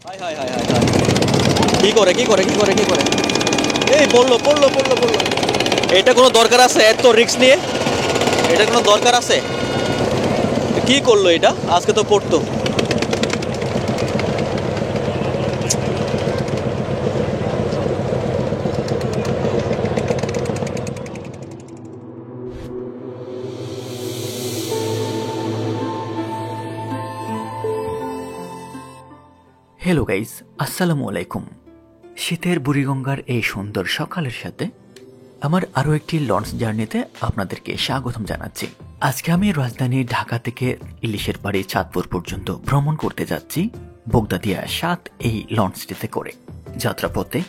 High high high high high, কি করে কি করে কি করে কি করে, এই পড়লো পড়লো পড়লো পড়লো। এটা কোনো দরকার আছে এত রিস্ক নিয়ে? এটা কোনো দরকার আছে? কি করলো এটা? আজকে তো পড়তো। হ্যালো গাইজ, আসসালামু আলাইকুম। শীতের বুড়িগঙ্গার এই সুন্দর সকালের সাথে আমার আরও একটি লঞ্চ জার্নিতে আপনাদেরকে স্বাগতম জানাচ্ছি। আজকে আমি রাজধানী ঢাকা থেকে ইলিশের বাড়ি চাঁদপুর পর্যন্ত ভ্রমণ করতে যাচ্ছি বোগদাদিয়া ৭ এই লঞ্চটিতে করে। যাত্রাপথে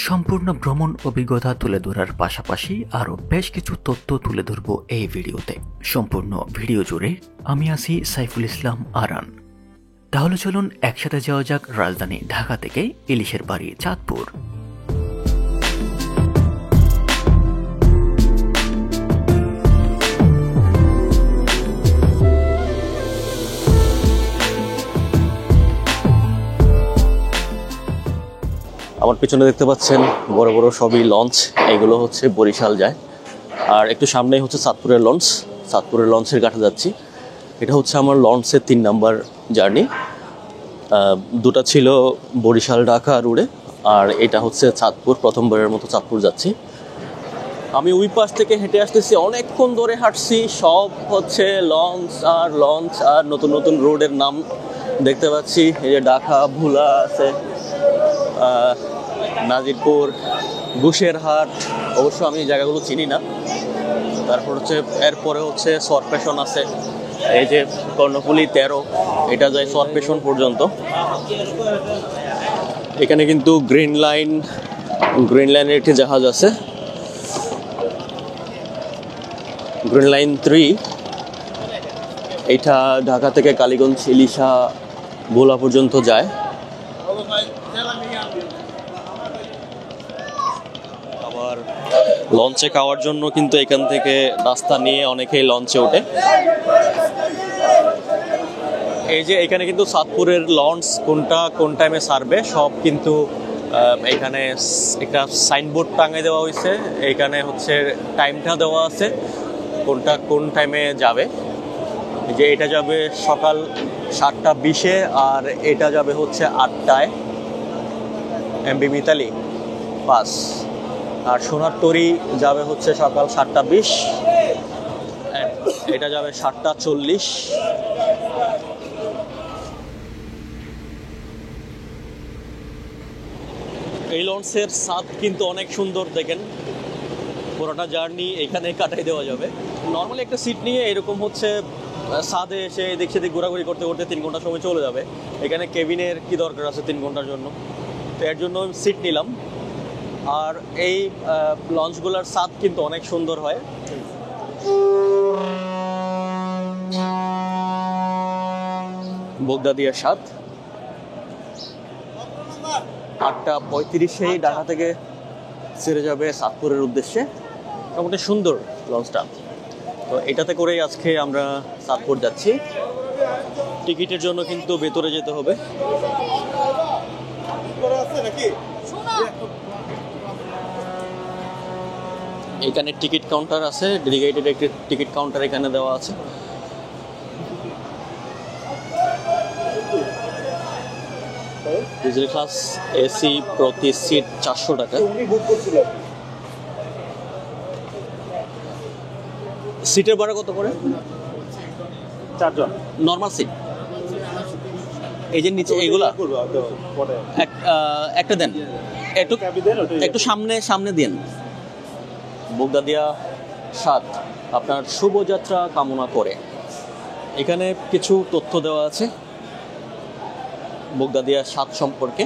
সম্পূর্ণ ভ্রমণ অভিজ্ঞতা তুলে ধরার পাশাপাশি আরও বেশ কিছু তথ্য তুলে ধরব এই ভিডিওতে। সম্পূর্ণ ভিডিও জুড়ে আমি আছি সাইফুল ইসলাম আরান। তাহলে চলুন একসাথে যাওয়া যাক রাজধানী ঢাকা থেকে ইলিশের বাড়ি চাঁদপুর। আমার পিছনে দেখতে পাচ্ছেন বড় বড় সবই লঞ্চ, এগুলো হচ্ছে বরিশাল যায়। আর একটু সামনেই হচ্ছে চাঁদপুরের লঞ্চ। চাঁদপুরের লঞ্চের ঘাটে যাচ্ছি। এটা হচ্ছে আমার লঞ্চের ৩ নাম্বার জার্নি। দুটা ছিল বরিশাল ঢাকা রুটে, আর এটা হচ্ছে চাঁদপুর, প্রথমবারের মতো চাঁদপুর যাচ্ছি। আমি ওই পাশ থেকে হেঁটে আসতেছি, অনেকক্ষণ ধরে হাঁটছি। সব হচ্ছে লঞ্চ আর লঞ্চ, আর নতুন নতুন রোডের নাম দেখতে পাচ্ছি। এই যে ঢাকা, ভোলা আছে, নাজিরপুর, গুশেরহাট। অবশ্য আমি এই জায়গাগুলো চিনি না। তারপর হচ্ছে এরপরে হচ্ছে সরপেশন আছে, এই যে কর্ণফুলি ১৩, এটা যায় সরপেশন পর্যন্ত। এখানে কিন্তু গ্রিন লাইনের একটি জাহাজ আছে, গ্রিন লাইন ৩। এইটা ঢাকা থেকে কালীগঞ্জ, ইলিশা, ভোলা পর্যন্ত যায়। আবার লঞ্চে খাওয়ার জন্য কিন্তু এখান থেকে রাস্তা নিয়ে অনেকেই লঞ্চে ওঠে। এই যে এখানে কিন্তু চাঁদপুরের লঞ্চ কোনটা কোন টাইমে ছাড়বে সব কিন্তু এখানে একটা সাইনবোর্ড টাঙিয়ে দেওয়া হয়েছে। এখানে হচ্ছে টাইমটা দেওয়া আছে, কোনটা কোন টাইমে যাবে। যে এটা যাবে সকাল ৭টা ২০-এ, আর এটা যাবে হচ্ছে ৮টায় এমবি মিতালি পাস। আর সোনার তরী যাবে হচ্ছে সকাল ৭টা ২০, এটা যাবে ৭টা ৪০। এই লঞ্চের ছাদ কিন্তু অনেক সুন্দর, দেখেন পুরোটা জার্নি এখানে কাটাই দেওয়া যাবে। নর্মালি একটা সিট নিয়ে এরকম হচ্ছে ছাদে এসে এদিক সেদিক ঘোরাঘুরি করতে করতে ৩ ঘন্টা সময় চলে যাবে। এখানে কেবিনের কি দরকার আছে ৩ ঘন্টার জন্য? তো এর জন্য আমি সিট নিলাম। আর এই লঞ্চগুলোর ছাদ কিন্তু অনেক সুন্দর হয়। বোগদাদিয়া ৭, ৮টা ৩৫-এই ঢাকা থেকে ছেড়ে যাবে চাঁদপুরের উদ্দেশ্যে। মোটামুটি সুন্দর লঞ্চটা। তো এটাতে করেই আজকে আমরা চাঁদপুর যাচ্ছি। টিকিটের জন্য কিন্তু ভেতরে যেতে হবে। এখানে টিকিট কাউন্টার আছে, ডেডিকেটেড একটি টিকিট কাউন্টার এখানে দেওয়া আছে। বিজনেস ক্লাস এসি প্রতি সিট ৪০০ টাকা। সিটের ভাড়া কত করে? ৪ জন নর্মাল সিট এই যে নিচে এগুলা একটা দেন, একটু সামনে সামনে দেন। বোগদাদিয়া ৭ আপনার শুভযাত্রা কামনা করে। এখানে কিছু তথ্য দেওয়া আছে বোগদাদিয়া ৭ সম্পর্কে।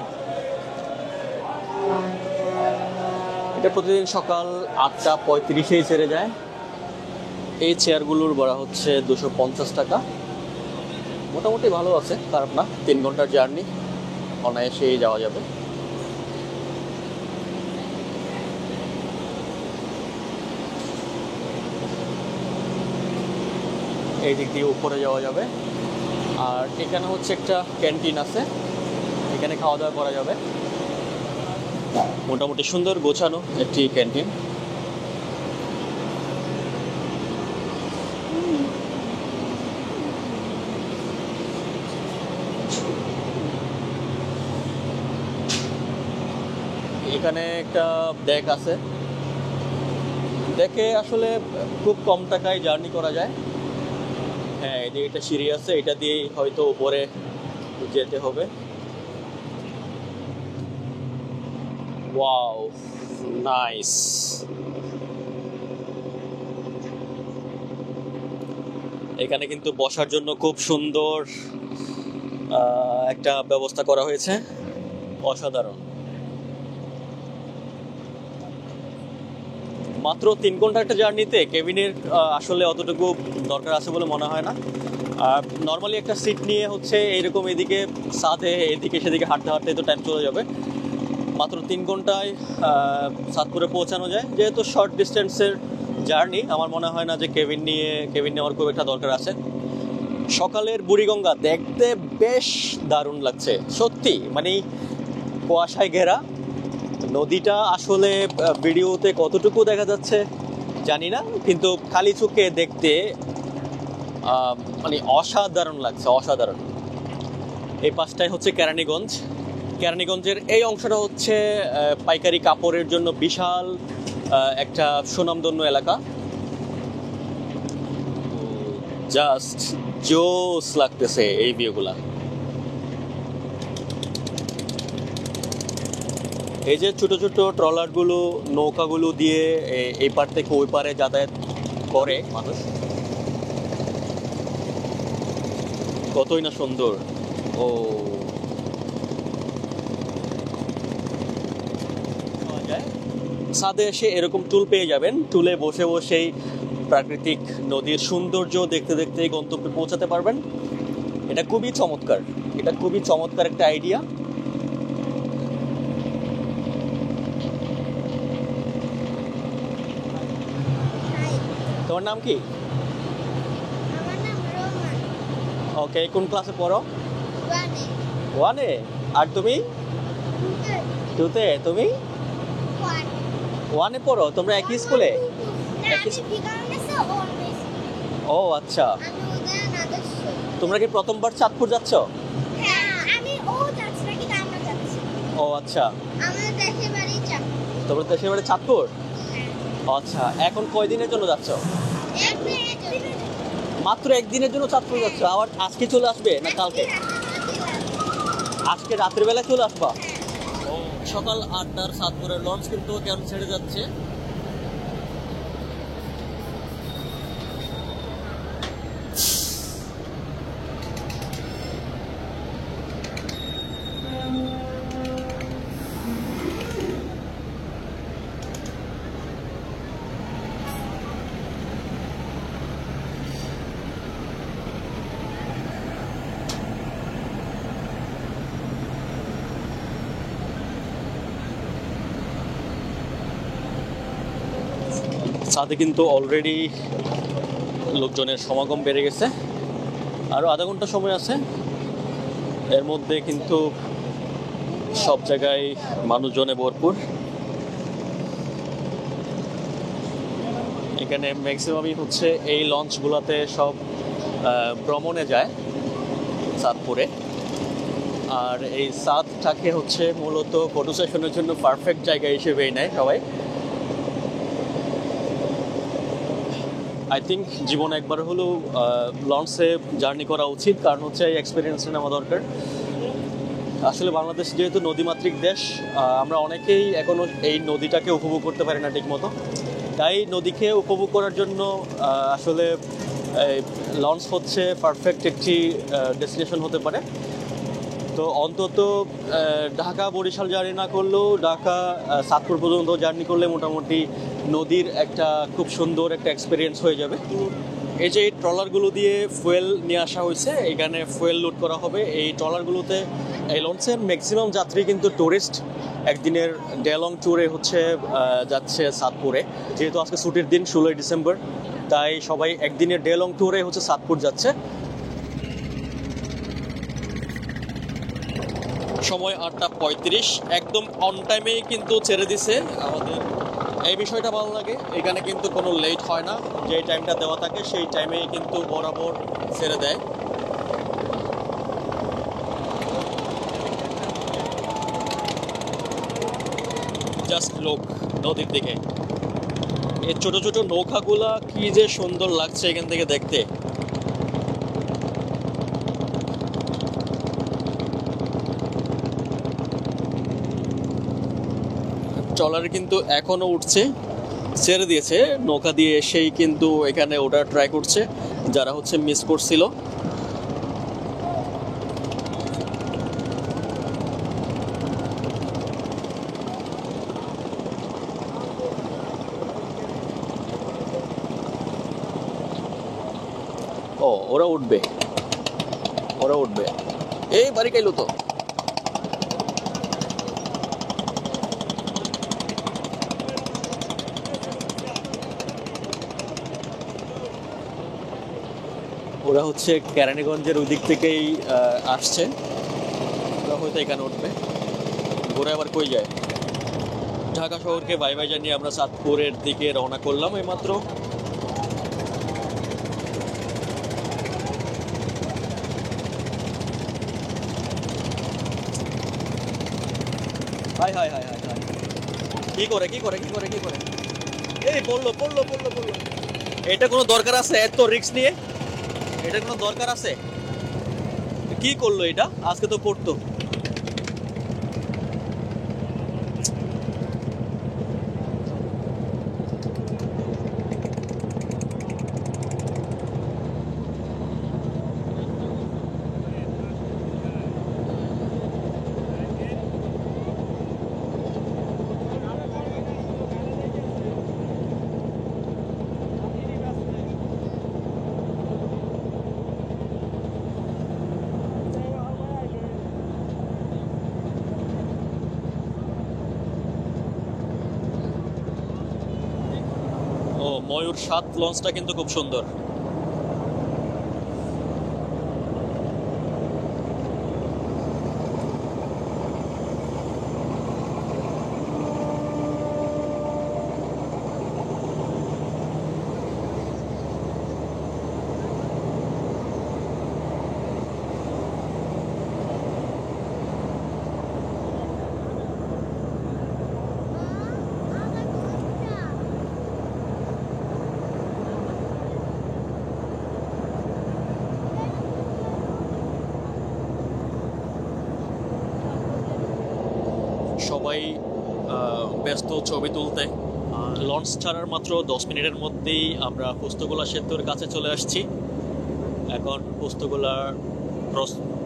এটা প্রতিদিন সকাল ৮টা ৩৫-এই ছেড়ে যায়। এই চেয়ারগুলোর ভাড়া হচ্ছে ২৫০ টাকা। মোটামুটি ভালো আছে, খারাপ না। ৩ ঘন্টার জার্নি, অনায়াসেই যাওয়া যাবে। এই দিক দিয়ে উপরে যাওয়া যাবে। আর এখানে হচ্ছে একটা ক্যান্টিন আছে, এখানে খাওয়া দাওয়া করা যাবে। মোটামুটি সুন্দর গোছানো একটি ক্যান্টিন। এখানে একটা ডেক আছে, ডেকে আসলে খুব কম টাকায় জার্নি করা যায়। হ্যাঁ, এই যে এটা সিঁড়ি আছে, এটা দিয়েই হয়তো উপরে যেতে হবে। Wow, nice. এখানে কিন্তু বসার জন্য খুব সুন্দর একটা ব্যবস্থা করা হয়েছে, অসাধারণ। মাত্র 3 ঘন্টা একটা জার্নিতে কেবিনের আসলে অতটুকু দরকার আছে বলে মনে হয় না। আর নর্মালি একটা সিট নিয়ে হচ্ছে এইরকম এদিকে সাথে এদিকে সেদিকে হাঁটতে হাঁটতে তো টাইম চলে যাবে। মাত্র 3 ঘন্টায় সাতপুরে পৌঁছানো যায়। যেহেতু শর্ট ডিস্টেন্সের জার্নি, আমার মনে হয় না যে কেবিন নেওয়ার খুব একটা দরকার আছে। সকালের বুড়িগঙ্গা দেখতে বেশ দারুণ লাগছে সত্যি, মানে কুয়াশায় ঘেরা। নদীটা আসলে ভিডিওতে কতটুকু দেখা যাচ্ছে জানি না, কিন্তু খালি চোখে দেখতে মানে অসাধারণ লাগছে, অসাধারণ। এই পাশটায় হচ্ছে কেরানীগঞ্জ। কেরানীগঞ্জের এই অংশটা হচ্ছে পাইকারি কাপড়ের জন্য বিশাল একটা সুনামধন্য এলাকা। জাস্ট জোস লাগতেছে এই ভিউগুলা। এই যে ছোট ছোট ট্রলারগুলো, নৌকাগুলো দিয়ে এই পার থেকে ওই পারে যাতায়াত করে মানুষ, কতই না সুন্দর। ও ছাদে এসে এরকম টুল পেয়ে যাবেন, টুলে বসে বসেই প্রাকৃতিক নদীর সৌন্দর্য দেখতে দেখতে গন্তব্যে পৌঁছাতে পারবেন। এটা খুবই চমৎকার, এটা খুবই চমৎকার একটা আইডিয়া। তোমার নাম কি? আমার নাম রোমান। ওকে, কোন ক্লাসে পড়ো? ওয়ানে। ওয়ানে। আর তুমি? দুটো। টুতে। তুমি ওয়ান। ওয়ানে পড়ো? তোমরা একই স্কুলে? না, একই আমি বিকানেসে ওর মিস। ও আচ্ছা। আমি উদয়ন আদর্শ। তোমরা কি প্রথমবার চাঁদপুর যাচ্ছ? হ্যাঁ, আমি ও যাচ্ছি না, কিন্তু আমরা যাচ্ছি। ও আচ্ছা, আমাদের দেশের বাড়ি যাব। তোমরা দেশের বাড়ি চাঁদপুর? হ্যাঁ। আচ্ছা, এখন কয়দিনের জন্য যাচ্ছ? একদিনের মাত্র একদিনের জন্য চাঁদপুর যাচ্ছ? আবার আজকে চলে আসবে না কালকে? আজকে রাতের বেলা চলে আসবা? ও, সকাল 8টার চাঁদপুরের লঞ্চ কিন্তু কেমন ছেড়ে যাচ্ছে। ছাদে কিন্তু অলরেডি লোকজনের সমাগম বেড়ে গেছে, আরও আধা ঘন্টা সময় আছে। এর মধ্যে কিন্তু সব জায়গায় মানুষজনে ভরপুর। এখানে ম্যাক্সিমামই হচ্ছে এই লঞ্চগুলোতে সব ভ্রমণে যায় চাঁদপুরে। আর এই চাঁদটাকে হচ্ছে মূলত ফটো সেশনের জন্য পারফেক্ট জায়গা হিসেবেই নেয় সবাই। আই থিঙ্ক জীবনে একবার হলেও লঞ্চে জার্নি করা উচিত, কারণ হচ্ছে এই এক্সপিরিয়েন্সটা নেওয়া দরকার। আসলে বাংলাদেশ যেহেতু নদীমাতৃক দেশ, আমরা অনেকেই এখনও এই নদীটাকে উপভোগ করতে পারি না ঠিকমতো। তাই নদীকে উপভোগ করার জন্য আসলে লঞ্চ হচ্ছে পারফেক্ট একটি ডেস্টিনেশন হতে পারে। তো অন্তত ঢাকা বরিশাল জার্নি না করলেও ঢাকা চাঁদপুর পর্যন্ত জার্নি করলে মোটামুটি নদীর একটা খুব সুন্দর একটা এক্সপিরিয়েন্স হয়ে যাবে। এই যে এই ট্রলারগুলো দিয়ে ফুয়েল নিয়ে আসা হয়েছে, এখানে ফুয়েল লোড করা হবে এই ট্রলারগুলোতে। এই লঞ্চের ম্যাক্সিমাম যাত্রী কিন্তু টুরিস্ট, একদিনের ডে লং ট্যুরে হচ্ছে যাচ্ছে চাঁদপুরে। যেহেতু আজকে ছুটির দিন 16ই ডিসেম্বর, তাই সবাই একদিনের ডে লং ট্যুরে হচ্ছে চাঁদপুর যাচ্ছে। সময় 8:35, একদম অন টাইমেই কিন্তু ছেড়ে দিছে আমাদের। এই বিষয়টা ভালো লাগে, এখানে কিন্তু কোনো লেট হয় না, যেই টাইমটা দেওয়া থাকে সেই টাইমেই কিন্তু বরাবর ছেড়ে দেয়। জাস্ট লোক নদীর দিকে, এই ছোট ছোট নৌকাগুলা কি যে সুন্দর লাগছে এখান থেকে দেখতে। ট্রলার কিন্তু এখনো উঠছে, ছেড়ে দিয়েছে, নৌকা দিয়ে এসেই কিন্তু এখানে ওটা ট্রাই করছে যারা হচ্ছে মিস করছিল। ও ওরা উঠবে, ওরা উঠবে, এই বাড়ি খাইলো তো। ওরা হচ্ছে কেরানীগঞ্জের ওই দিক থেকেই আসছে, ওরা হয়তো এখানে উঠবে। ঘুরে আবার কই যায়? ঢাকা শহরকে বাই বাই জানিয়ে আমরা চাঁদপুরের দিকে রওনা করলাম এইমাত্র। High high high high high, কি করে কি করে কি করে কি করে, এই পড়লো পড়লো পড়লো পড়লো। এটা কোনো দরকার আছে এত রিস্ক নিয়ে? এটা কোনো দরকার আছে? কি করলো এটা? আজকে তো পড়তো। ও ময়ূর 7 লঞ্চটা কিন্তু খুব সুন্দর। সবাই ব্যস্ত ছবি তুলতে। লঞ্চ ছাড়ার মাত্র 10 মিনিটের মধ্যেই আমরা পোস্তগোলা সেতুর কাছে চলে আসছি। এখন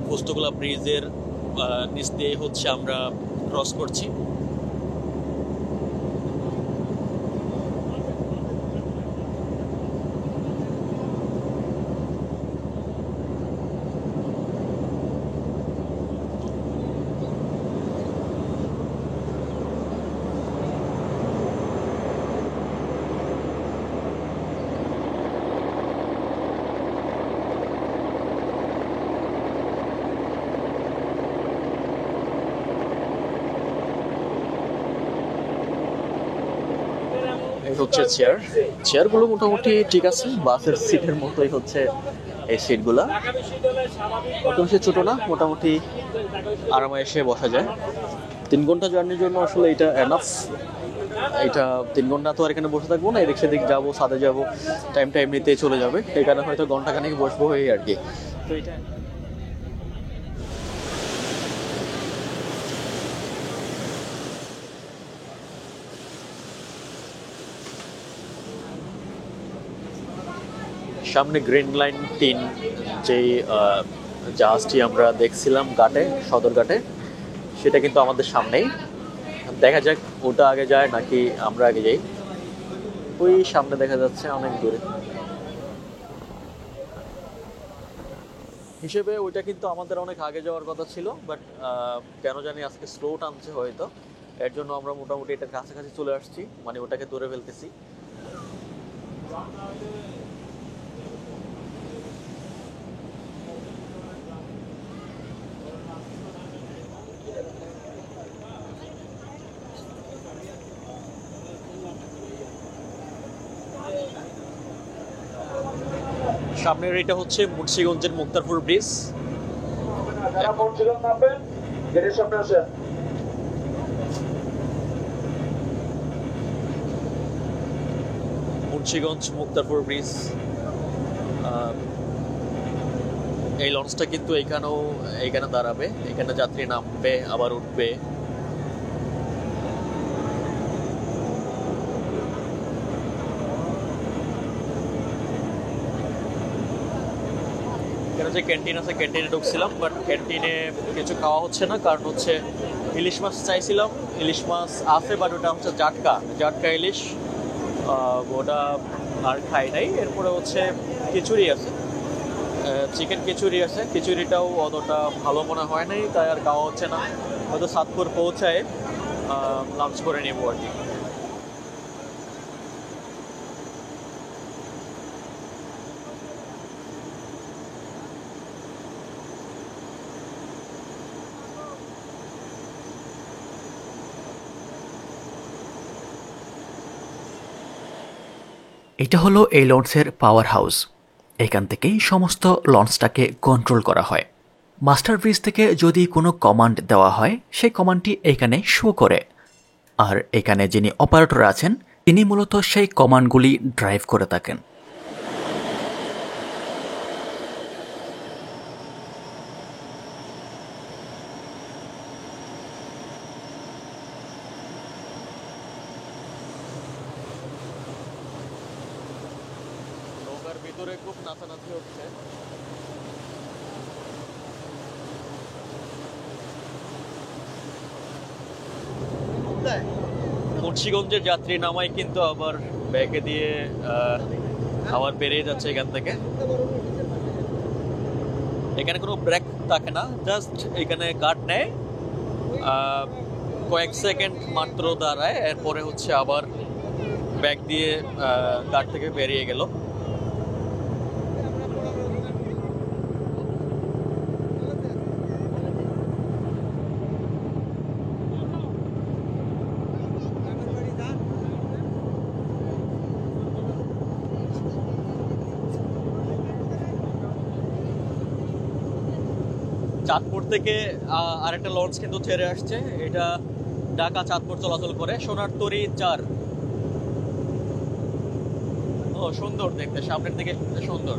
পোস্তগোলা ব্রিজের নিচ দিয়ে হচ্ছে আমরা ক্রস করছি। এই হচ্ছে চেয়ারগুলো মোটামুটি ঠিক আছে, বাসের সিটের মতোই হচ্ছে এই সিটগুলা। অত বেশি ছোট না, মোটামুটি আরামায়েশে বসা যায়। 3 ঘন্টা জার্নির জন্য আসলে এটা এনাফ। এটা 3 ঘন্টা তো আর এখানে বসে থাকবো না, এদিক সেদিক যাবো, ছাদে যাবো, টাইমটা এমনিতেই চলে যাবে। এখানে হয়তো ঘন্টাখানেক বসবো এই আর কি। তো এটা সামনে গ্রিন লাইন 3 যেই জাহাজটি আমরা দেখছিলাম ঘাটে, সদরঘাটে, সেটা কিন্তু আমাদের সামনেই। দেখা যাক ওটা আগে যায় নাকি আমরা আগে যাই। ওই সামনে দেখা যাচ্ছে অনেক দূরে হিসেবে ওইটা কিন্তু আমাদের অনেক আগে যাওয়ার কথা ছিল, বাট কেন জানি আজকে স্লো টানছে হয়তো, এর জন্য আমরা মোটামুটি এটার কাছাকাছি চলে আসছি, মানে ওটাকে ধরে ফেলতেছি। সামনের এটা হচ্ছে মুন্সিগঞ্জের মুক্তারপুর ব্রিজ। যারা মুন্সিগঞ্জ নামবেন গেটের সামনে আসেন। মুন্সিগঞ্জ মুক্তারপুর ব্রিজ। এই লঞ্চটা কিন্তু এখানে দাঁড়াবে, এখানে যাত্রী নামবে আবার উঠবে। এখানে যে ক্যান্টিন আছে ক্যান্টিনে ঢুকছিলাম, বাট ক্যান্টিনে কিছু খাওয়া হচ্ছে না, কারণ হচ্ছে ইলিশ মাছ চাইছিলাম, ইলিশ মাছ আছে বাট ওটা হচ্ছে জাটকা ইলিশ, ওটা আর খাই নাই। এরপরে হচ্ছে খিচুড়ি আছে, চিকেন খিচুড়ি আছে, খিচুড়িটাও অতটা ভালো মনে হয় নাই, তাই আর খাওয়া হচ্ছে না। হয়তো সাতপুর পৌঁছায় লাঞ্চ করে নেবো আর কি। এটা হলো এই লঞ্চের পাওয়ার হাউস। এখান থেকেই সমস্ত লঞ্চটাকে কন্ট্রোল করা হয়। মাস্টার ব্রিজ থেকে যদি কোনো কমান্ড দেওয়া হয়, সেই কমান্ডটি এখানে শো করে, আর এখানে যিনি অপারেটর আছেন তিনি মূলত সেই কমান্ডগুলি ড্রাইভ করে থাকেন। নৌকার ভিতরে খুব নাচানাচি হচ্ছে। মুন্সিগঞ্জের যাত্রী নামাই কিন্তু আবার ব্যাগে দিয়ে খাবার বেরিয়ে যাচ্ছে এখান থেকে। এখানে কোনো ব্রেক থাকে না, জাস্ট এখানে গার্ড নেয়, কয়েক সেকেন্ড মাত্র দাঁড়ায়, এরপরে হচ্ছে আবার ব্যাগ দিয়ে গার্ড থেকে বেরিয়ে গেল। চাঁদপুর থেকে আরেকটা লঞ্চ কিন্তু ছেড়ে আসছে, এটা ঢাকা চাঁদপুর চলাচল করে, সোনারতরী 4। ও সুন্দর দেখতে, সামনের দিকে সুন্দর।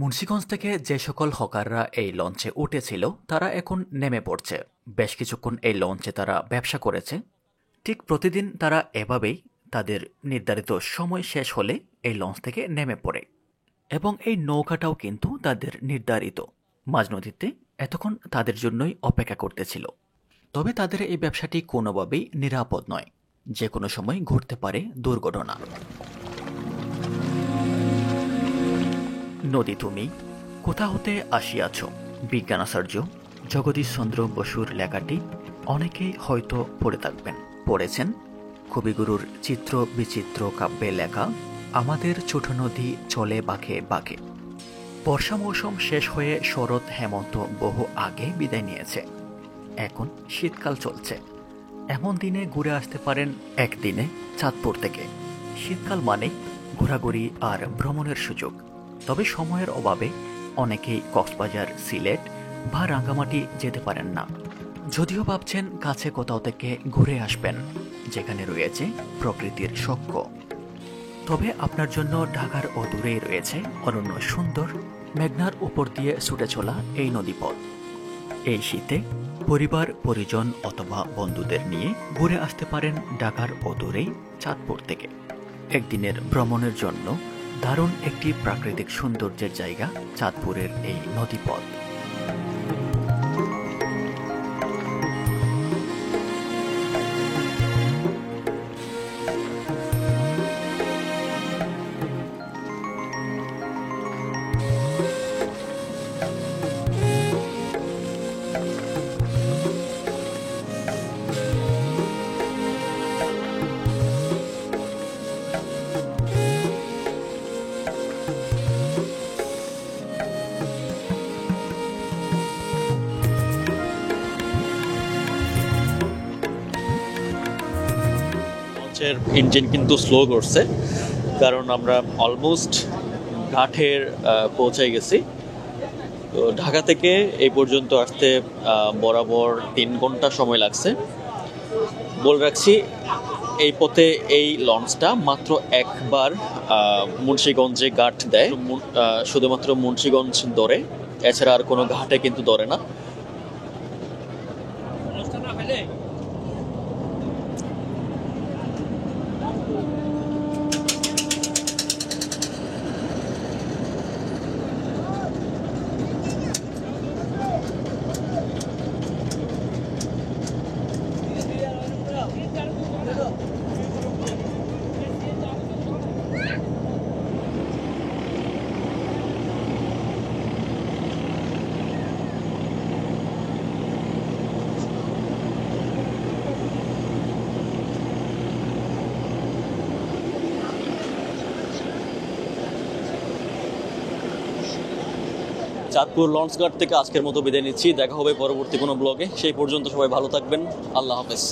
মুন্সিগঞ্জ থেকে যে সকল হকাররা এই লঞ্চে উঠেছিল তারা এখন নেমে পড়ছে। বেশ কিছুক্ষণ এই লঞ্চে তারা ব্যবসা করেছে। ঠিক প্রতিদিন তারা এভাবেই তাদের নির্ধারিত সময় শেষ হলে এই লঞ্চ থেকে নেমে পড়ে, এবং এই নৌকাটাও কিন্তু তাদের নির্ধারিত মাঝ নদীতে এতক্ষণ তাদের জন্যই অপেক্ষা করতেছিল। তবে তাদের এই ব্যবসাটি কোনোভাবেই নিরাপদ নয়, যে কোনো সময় ঘটতে পারে দুর্ঘটনা। নদী তুমি কোথা হতে আসিয়াছ, বিজ্ঞানাচার্য জগদীশচন্দ্র বসুর লেখাটি অনেকেই হয়তো পড়ে থাকবেন, পড়েছেন। কবিগুরুর চিত্র বিচিত্র কাব্যে লেখা আমাদের ছোট নদী চলে বাঁকে বাঁকে। বর্ষা মৌসুম শেষ হয়ে শরৎ হেমন্ত বহু আগে বিদায় নিয়েছে, এখন শীতকাল চলছে। এমন দিনে ঘুরে আসতে পারেন একদিনে চাঁদপুর থেকে। শীতকাল মানে ঘোরাঘুরি আর ভ্রমণের সুযোগ। তবে সময়ের অভাবে অনেকেই কক্সবাজার, সিলেট বা রাঙ্গামাটি যেতে পারেন না। যদিও ভাবছেন কাছে কোথাও থেকে ঘুরে আসবেন যেখানে রয়েছে প্রকৃতির সখ্য, তবে আপনার জন্য ঢাকার অদূরেই রয়েছে অনন্য সুন্দর মেঘনার উপর দিয়ে ছুটে চলা এই নদীপথ। এই শীতে পরিবার পরিজন অথবা বন্ধুদের নিয়ে ঘুরে আসতে পারেন ঢাকার অদূরেই চাঁদপুর থেকে। একদিনের ভ্রমণের জন্য দারুণ একটি প্রাকৃতিক সৌন্দর্যের জায়গা চাঁদপুরের এই নদীপথ। লঞ্চের ইঞ্জিন কিন্তু স্লো করছে, কারণ আমরা অলমোস্ট ঘাটের পৌঁছে গেছি। তো ঢাকা থেকে এই পর্যন্ত আসতে বরাবর 3 ঘন্টা সময় লাগছে। বলে রাখছি, এই পথে এই লঞ্চটা মাত্র একবার মুন্সিগঞ্জে ঘাট দেয়, শুধুমাত্র মুন্সিগঞ্জ ধরে, এছাড়া আর কোনো ঘাটে কিন্তু ধরে না। চাঁদপুর লঞ্চ ঘাট থেকে আজকের মতো বিদায় নিচ্ছি। দেখা হবে পরবর্তী কোনো ব্লগে। সেই পর্যন্ত সবাই ভালো থাকবেন। আল্লাহ হাফেজ।